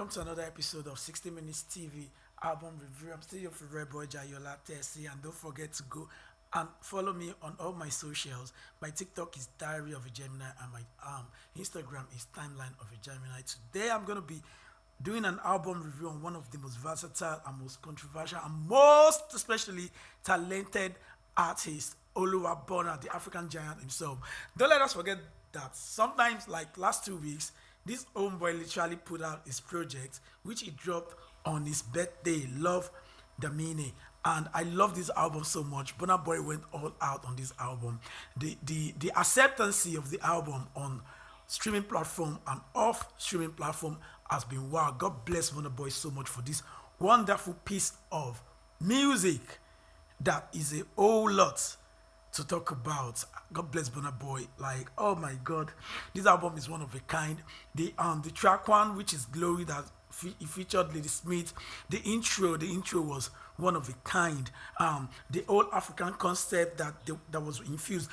to another episode of 60 Minutes TV album review. I'm still your favorite boy Jayola Tessie, and don't forget to go and follow me on all my socials. My TikTok is Diary of a Gemini, and my Instagram is Timeline of a Gemini. Today, I'm gonna be doing an album review on one of the most versatile and most controversial and most especially talented artists, Oluwa Burna, the African giant himself. Don't let us forget that sometimes, like last 2 weeks, this homeboy literally put out his project, which he dropped on his birthday, Love Demini. And I love this album so much. Burna Boy went all out on this album. The acceptance of the album on streaming platform and off streaming platform has been wow. God bless Burna Boy so much for this wonderful piece of music that is a whole lot to talk about. God bless Burna Boy. Like, oh my God, this album is one of a kind. The track one, which is Glory, that it featured Lady Smith. The intro was one of a kind. The old African concept that was infused.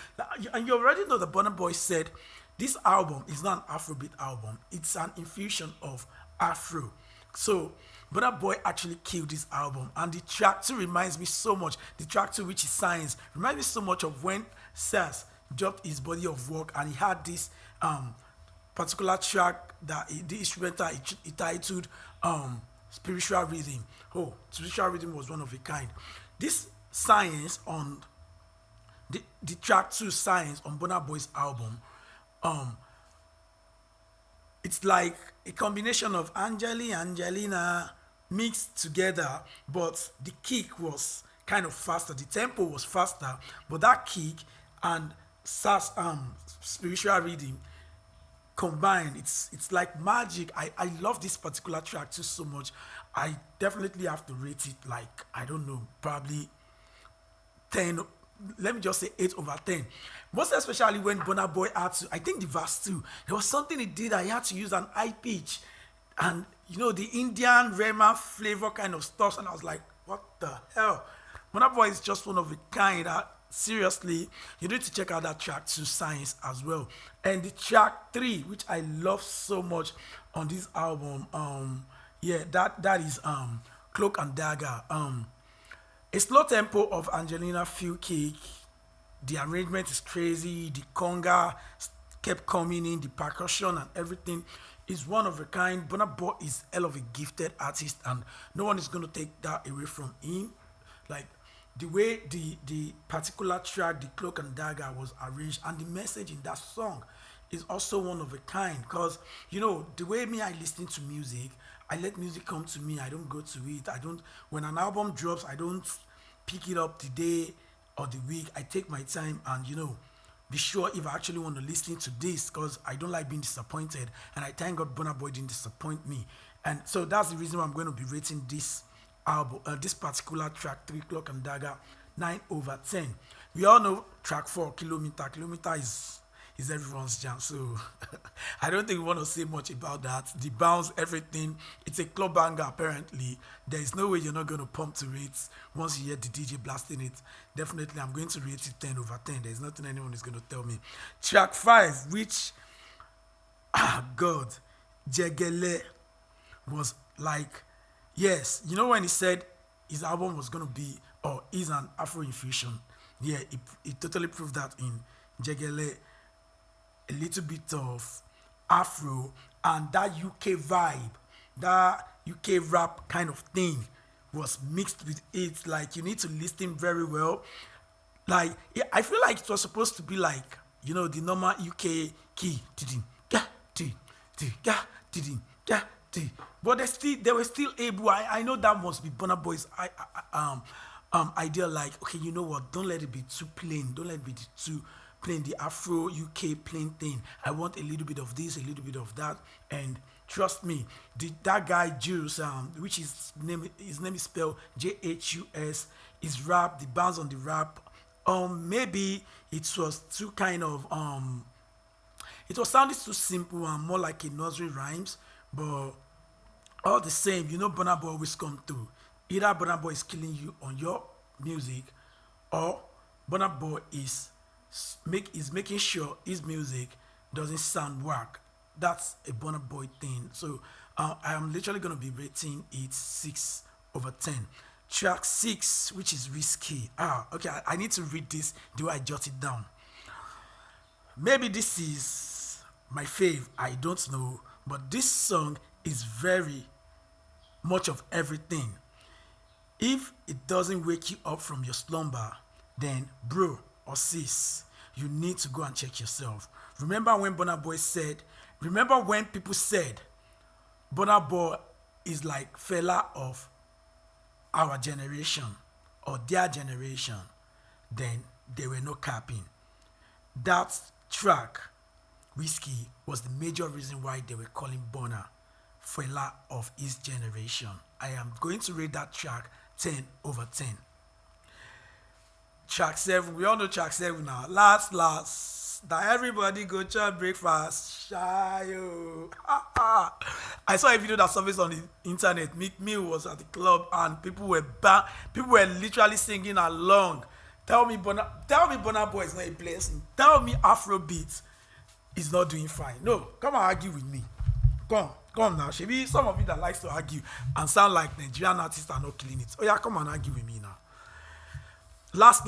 And you already know that Burna Boy said this album is not an Afrobeat album. It's an infusion of Afro. So Burna Boy actually killed this album, and the track two reminds me so much. The track two, which is Science, reminds me so much of when Sars dropped his body of work, and he had this particular track that the instrumental he titled Spiritual Rhythm. Oh, Spiritual Rhythm was one of a kind. This Science on the track two, Science on Burna Boy's album. Um, it's like a combination of Angelina mixed together, but the kick was kind of faster. The tempo was faster, but that kick and Sas spiritual reading combined, it's like magic. I love this particular track too so much. I definitely have to rate it like, I don't know, probably 10, let me just say 8 over 10. Most especially when Burna Boy had to, I think the verse 2, there was something he did that he had to use an high pitch and the Indian Rema flavor kind of stuff, and I was like, what the hell? Burna Boy is just one of a kind. Seriously, you need to check out that track 2, Science, as well. And the track 3, which I love so much on this album, yeah, that is Cloak and Dagger. A slow tempo of Angelina feel kick. The arrangement is crazy. The conga kept coming in. The percussion and everything is one of a kind. Burna Boy is hell of a gifted artist, and no one is going to take that away from him. Like the way the particular track, the Cloak and Dagger, was arranged, and the message in that song is also one of a kind. Because the way me I listen to music, I let music come to me. I don't go to it. I don't. When an album drops, I don't pick it up the day or the week. I take my time and be sure if I actually want to listen to this, because I don't like being disappointed. And I thank God Burna Boy didn't disappoint me. And so that's the reason why I'm going to be rating this album, this particular track, 3 Clock and Dagger, 9 over 10. We all know track 4, Kilometer. Kilometer is everyone's jam. So I don't think we want to say much about that. The bounce, everything. It's a club banger apparently. There is no way you're not going to pump to it once you hear the DJ blasting it. Definitely, I'm going to rate it 10 over 10. There's nothing anyone is going to tell me. Track 5, which, God, Jegele was like, yes, when he said his album was going to be, or is an Afro infusion. Yeah, it totally proved that in Jegele. A little bit of Afro and that UK vibe, that UK rap kind of thing was mixed with it. Like, you need to listen very well. Like, I feel like it was supposed to be like, the normal UK key. But they were still able. I know that must be Burna Boy's idea. Like, okay, you know what? Don't let it be too plain. Don't let it be too plain, the Afro UK plain thing. I want a little bit of this, a little bit of that, and trust me, that guy Juice, which his name is spelled Jhus, his rap, the bounce on the rap, maybe it was too kind of it was sounding too simple and more like a nursery rhymes, but all the same, Burna Boy always come through. Either Burna Boy is killing you on your music, or Burna Boy is making sure his music doesn't sound whack. That's a Burna Boy thing. So I am literally going to be rating it 6 over 10. Track 6, which is Risky. Okay, I need to read this. Do I jot it down? Maybe this is my fave. I don't know. But this song is very much of everything. If it doesn't wake you up from your slumber, then bro or sis, you need to go and check yourself. Remember when people said Burna Boy is like fella of our generation or their generation, then they were no capping. That track, Whiskey, was the major reason why they were calling Burna fella of his generation. I am going to rate that track 10 over 10. Track 7, we all know track 7 now. Last, that everybody go chop breakfast. Shayo. I saw a video that surfaced on the internet. Meek Mill was at the club and people were literally singing along. Tell me Burna Boy is not a blessing. Tell me Afrobeat is not doing fine. No, come and argue with me. Come now. Shebi, some of you that likes to argue and sound like Nigerian artists are not killing it. Oh yeah, come and argue with me now. Last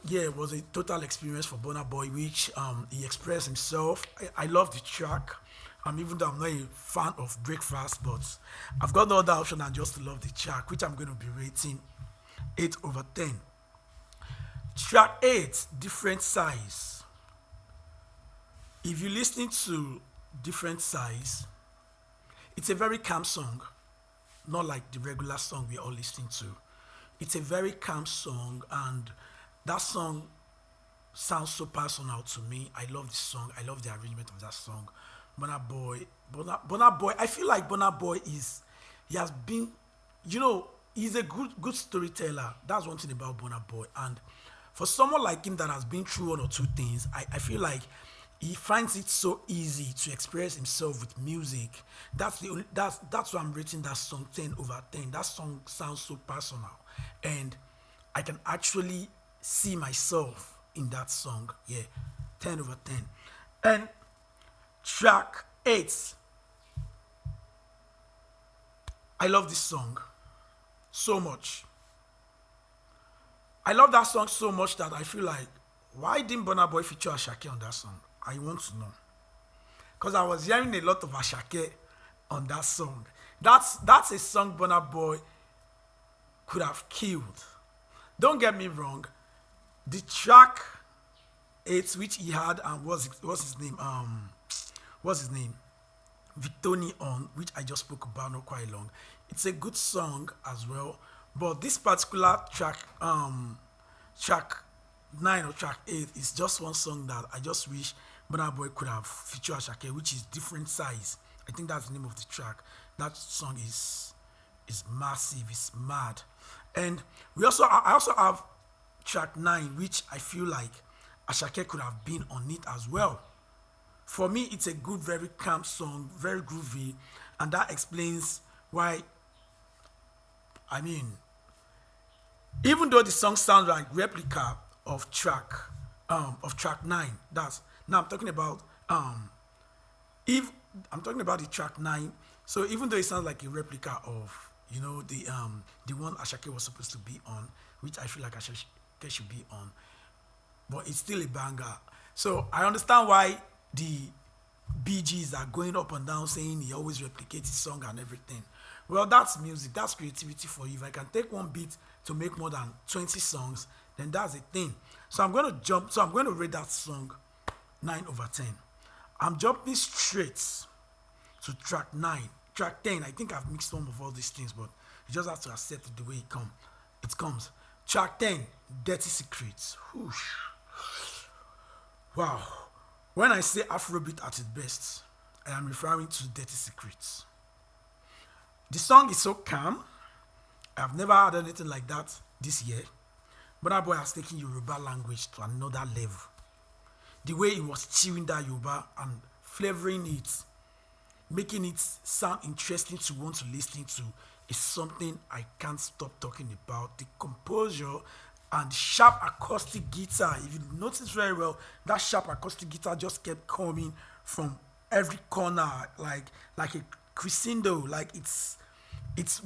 year was a total experience for Burna Boy, which he expressed himself. I love the track. Even though I'm not a fan of breakfast, but I've got no other option than just to love the track, which I'm going to be rating 8 over 10. Track 8, Different Size. If you listen to Different Size, it's a very calm song, not like the regular song we all listen to. It's a very calm song, and that song sounds so personal to me. I love the song. I love the arrangement of that song. Burna Boy. I feel like Burna Boy he has been, he's a good storyteller. That's one thing about Burna Boy. And for someone like him that has been through one or two things, I feel like he finds it so easy to express himself with music. That's why I'm rating that song 10 over 10. That song sounds so personal, and I can actually see myself in that song. Yeah, 10 over 10. And track 8, I love this song so much. I love that song so much that I feel like, why didn't Burna Boy feature Ashake on that song? I want to know. Because I was hearing a lot of Ashake on that song. That's a song Burna Boy could have killed. Don't get me wrong. The track 8, which he had, and what's his name? Victoni on, which I just spoke about not quite long. It's a good song as well. But this particular track 9 or track 8 is just one song that I just wish Burna Boy could have featured Ashake, which is Different Size. I think that's the name of the track. That song is massive, it's mad. And I also have track 9, which I feel like Ashake could have been on it as well. For me, it's a good, very calm song, very groovy, and that explains why. Even though the song sounds like replica of track 9, now I'm talking about the track 9. So even though it sounds like a replica of the one Ashake was supposed to be on, which I feel like Ashake should be on, but it's still a banger. So I understand why the BGs are going up and down saying he always replicates his song and everything. Well, that's music, that's creativity for you. If I can take one beat to make more than 20 songs, then that's a thing. So I'm going to rate that song 9 over 10. I'm jumping straight to track 9. Track 10, I think I've mixed one of all these things, but you just have to accept it the way it comes. Track 10, Dirty Secrets. Whoosh. Wow. When I say Afrobeat at its best, I am referring to Dirty Secrets. The song is so calm. I've never heard anything like that this year. Burna Boy has taken Yoruba language to another level. The way he was chewing that Yoruba and flavoring it, making it sound interesting to want to listen to, is something I can't stop talking about. The composure and sharp acoustic guitar. If you notice very well, that sharp acoustic guitar just kept coming from every corner, like a crescendo, like it's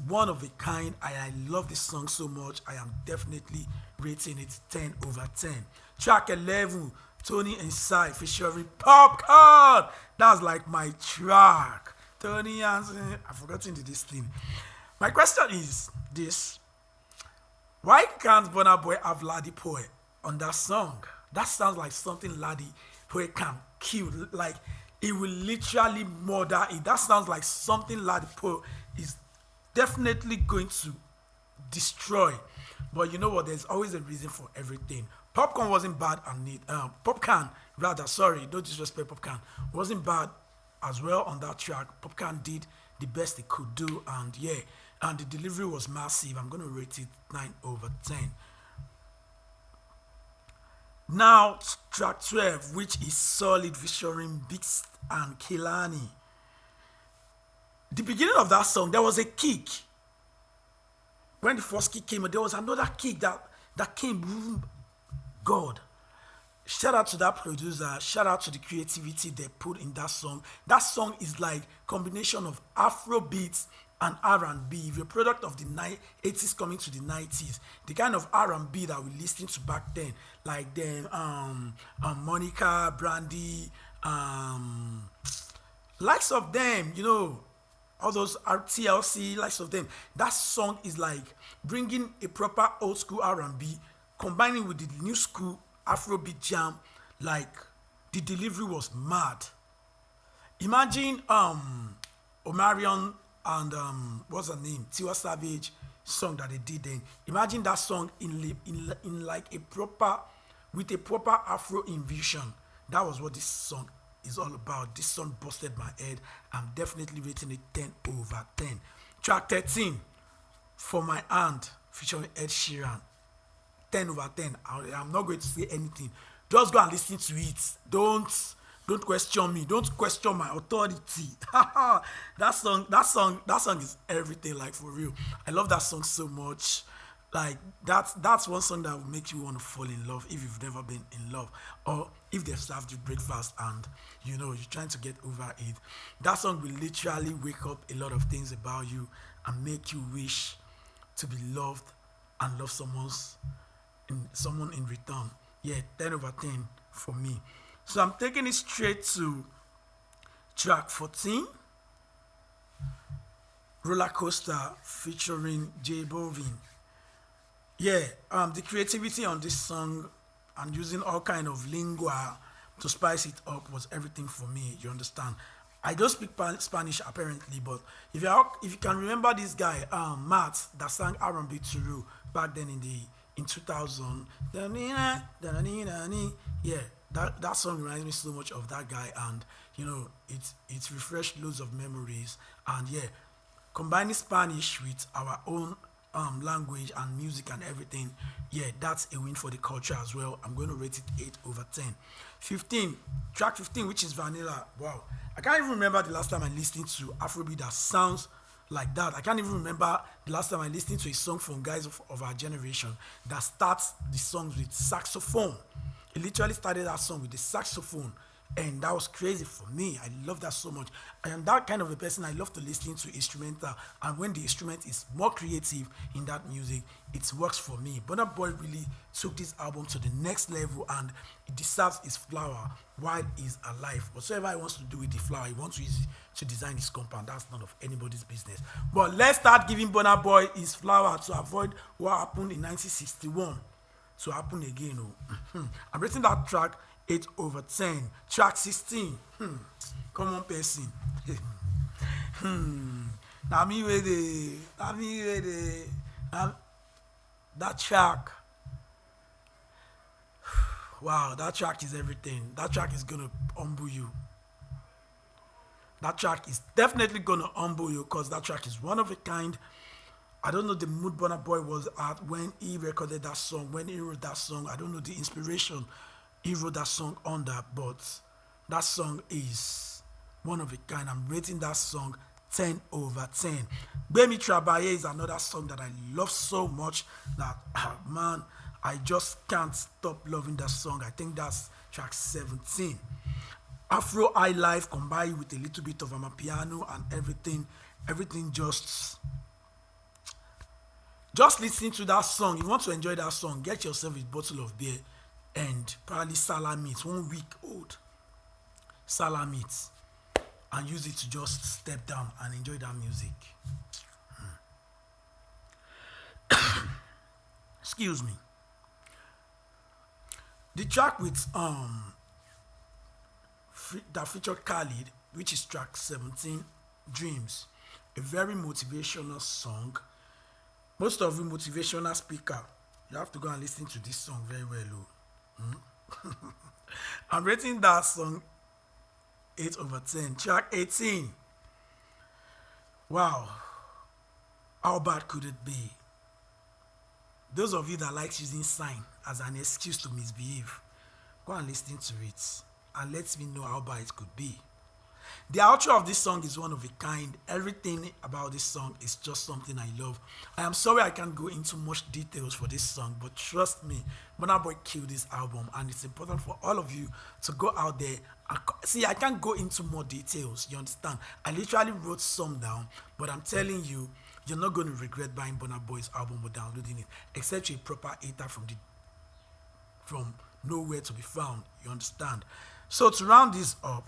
one of a kind. I love this song so much. I am definitely rating it 10 over 10. Track 11, Tony and Sai featuring Popcorn. That's like my track. Tony and I've forgotten this thing. My question is this: why can't Burna Boy have Ladi Poe on that song? That sounds like something Ladi Poe can kill. Like he will literally murder it. That sounds like something Ladi Poe is definitely going to destroy. But you know what? There's always a reason for everything. Popcorn wasn't bad on it. Popcorn, rather, sorry, don't disrespect Popcorn. Wasn't bad as well on that track. Popcorn did the best it could do, and yeah, and the delivery was massive. I'm gonna rate it 9 over 10. Now, track 12, which is Solid featuring Bix and Kilani. The beginning of that song, there was a kick. When the first kick came, there was another kick that came. God, shout out to that producer. Shout out to the creativity they put in that song. That song is like combination of Afro beats and R&B, the product of the 80s coming to the 90s. The kind of R&B that we listened to back then, like them, Monica, Brandy, likes of them, you know, all those TLC, likes of them. That song is like bringing a proper old school R&B, combining with the new school Afrobeat jam. Like the delivery was mad. Imagine Omarion and what's her name, Tiwa Savage song that they did then. Imagine that song in like a proper, with a proper Afro infusion. That was what this song is all about. This song busted my head. I'm definitely rating it 10 over 10. Track 13, For My Hand, featuring Ed Sheeran. 10 over 10. I'm not going to say anything. Just go and listen to it. Don't question me. Don't question my authority. that song is everything. Like for real. I love that song so much. Like that's one song that will make you want to fall in love if you've never been in love, or if they've served you breakfast and you know you're trying to get over it. That song will literally wake up a lot of things about you and make you wish to be loved and love someone in return. Yeah, 10 over 10 for me. So I'm taking it straight to track 14, Roller Coaster featuring J Bovin. Yeah, the creativity on this song and using all kind of lingua to spice it up was everything for me. You understand? I don't speak Spanish apparently, but if you can remember this guy, Matt, that sang R&B to back then in 2000, yeah, that song reminds me so much of that guy, and you know it's refreshed loads of memories, and yeah, combining Spanish with our own language and music and everything, yeah, that's a win for the culture as well. I'm going to rate it 8 over 10. 15, track 15, which is Vanilla. Wow, I can't even remember the last time I listened to Afrobeat that sounds like that. I can't even remember the last time I listened to a song from guys of our generation that starts the songs with saxophone. It literally started that song with the saxophone, and that was crazy for me. I love that so much. I am that kind of a person. I love to listen to instrumental, and when the instrument is more creative in that music, it works for me. Burna Boy really took this album to the next level, and it deserves his flower while he's alive. Whatever he wants to do with the flower, he wants to use it to design his compound. That's none of anybody's business. But let's start giving Burna Boy his flower to avoid what happened in 1961 to happen again. I'm rating that track 8 over 10. Track 16. Come on, person. Now me ready. That track. Wow, that track is everything. That track is gonna humble you. That track is definitely gonna humble you because that track is one of a kind. I don't know the mood Burna Boy was at when he recorded that song, when he wrote that song. I don't know the inspiration he wrote that song under, but that song is one of a kind. I'm rating that song 10 over 10. Gbemi Trabaye is another song that I love so much that, man, I just can't stop loving that song. I think that's track 17. Afro high life combined with a little bit of piano and everything just listen to that song. You want to enjoy that song, get yourself a bottle of beer and probably salami, 1 week old salami, and use it to just step down and enjoy that music. Excuse me. The track with that featured Khalid, which is track 17, Dreams, a very motivational song. Most of you motivational speaker, you have to go and listen to this song very well. I'm rating that song 8/10. Track 18. Wow, how bad could it be? Those of you that likes using sign as an excuse to misbehave, go and listen to it and let me know how bad it could be. The outro of this song is one of a kind. Everything about this song is just something I love. I am sorry I can't go into much details for this song, but trust me, Burna Boy killed this album, and it's important for all of you to go out there and see. I can't go into more details. You understand? I literally wrote some down, but I'm telling you, you're not going to regret buying Burna Boy's album or downloading it, except you're a proper hater from nowhere to be found. You understand? So to round this up,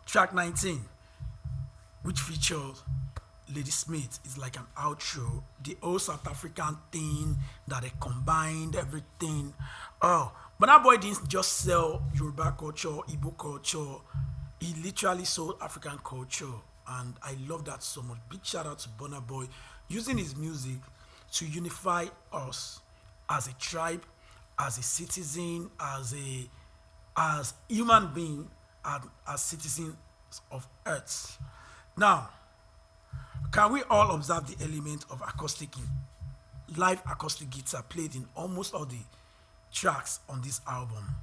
track 19, which features Lady Smith, is like an outro. The old South African thing that they combined everything. Oh, Burna Boy didn't just sell Yoruba culture, Igbo culture. He literally sold African culture, and I love that so much. Big shout out to Burna Boy using his music to unify us as a tribe, as a citizen, as human being, and as citizens of Earth. Now, can we all observe the element of live acoustic guitar played in almost all the tracks on this album?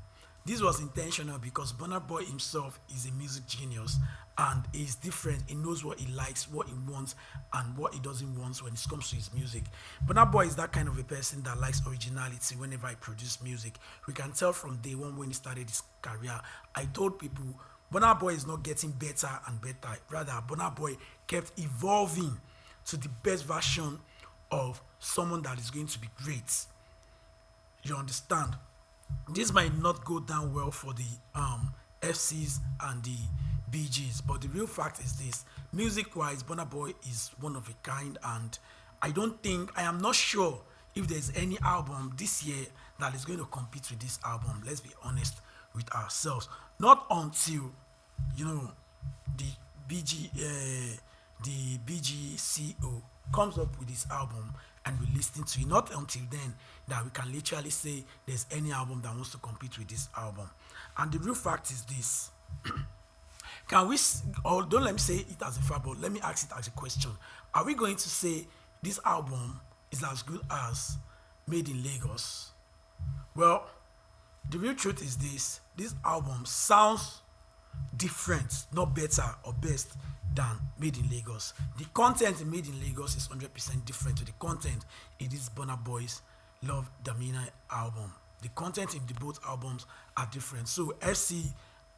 This was intentional because Burna Boy himself is a music genius and is different. He knows what he likes, what he wants, and what he doesn't want when it comes to his music. Burna Boy is that kind of a person that likes originality whenever he produces music. We can tell from day one when he started his career. I told people Burna Boy is not getting better and better. Rather, Burna Boy kept evolving to the best version of someone that is going to be great. You understand? This might not go down well for the FCs and the BGs, but the real fact is this: music-wise, Burna Boy is one of a kind, and I am not sure if there's any album this year that is going to compete with this album. Let's be honest with ourselves. Not until the BGCO comes up with this album and we listen to it. Not until then that we can literally say there's any album that wants to compete with this album. And the real fact is this: can we, or don't let me say it as a fact, but let me ask it as a question. Are we going to say this album is as good as Made in Lagos? Well, the real truth is this album sounds different, not better or best than Made in Lagos. The content in Made in Lagos is 100% different to the content in this Burna Boy's Love Demini album. The content in the both albums are different. So FC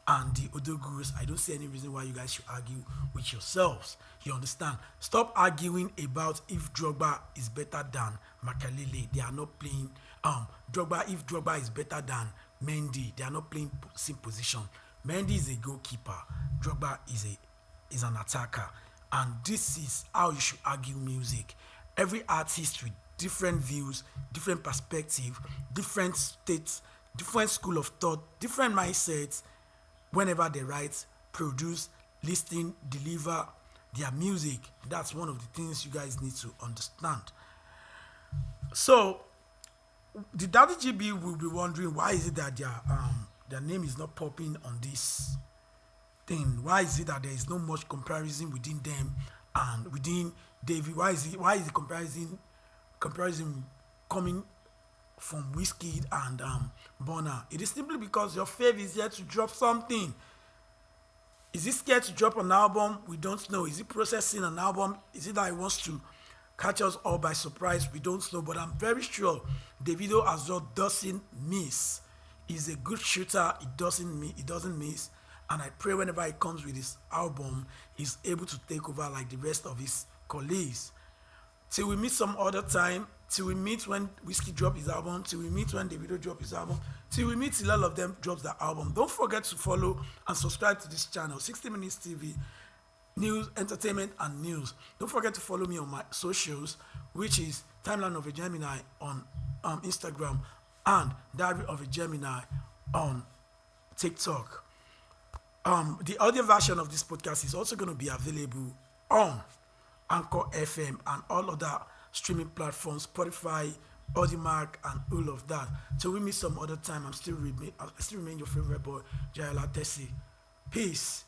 and the Odogurus, I don't see any reason why you guys should argue with yourselves. You understand? Stop arguing about if Drogba is better than Makalele. They are not playing if Drogba is better than Mendy. They are not playing same position. Mendy is a goalkeeper. Drogba is an attacker. And this is how you should argue music. Every artist with different views, different perspective, different states, different school of thought, different mindsets, whenever they write, produce, listen, deliver their music. That's one of the things you guys need to understand. So the Daddy GB will be wondering, why is it that their name is not popping on this thing? Why is it that there is no much comparison within them and within David? Why is the comparison coming from Wizkid and Burna? It is simply because your fave is here to drop something. Is he scared to drop an album? We don't know. Is he processing an album? Is it that he wants to catch us all by surprise? We don't know. But I'm very sure Davido as well doesn't miss He's a good shooter. He doesn't miss. And I pray whenever he comes with his album, he's able to take over like the rest of his colleagues. Till we meet some other time, till we meet when Whiskey drop his album, till we meet when Davido drop his album, till we meet till all of them drops their album. Don't forget to follow and subscribe to this channel, 60 Minutes TV, news, entertainment, and news. Don't forget to follow me on my socials, which is Timeline of a Gemini on Instagram and Diary of a Gemini on TikTok. The audio version of this podcast is also going to be available on Anchor FM and all other streaming platforms, Spotify, Audimark, and all of that. Till we meet some other time, I still remain your favorite boy, Jayola Tessie. Peace.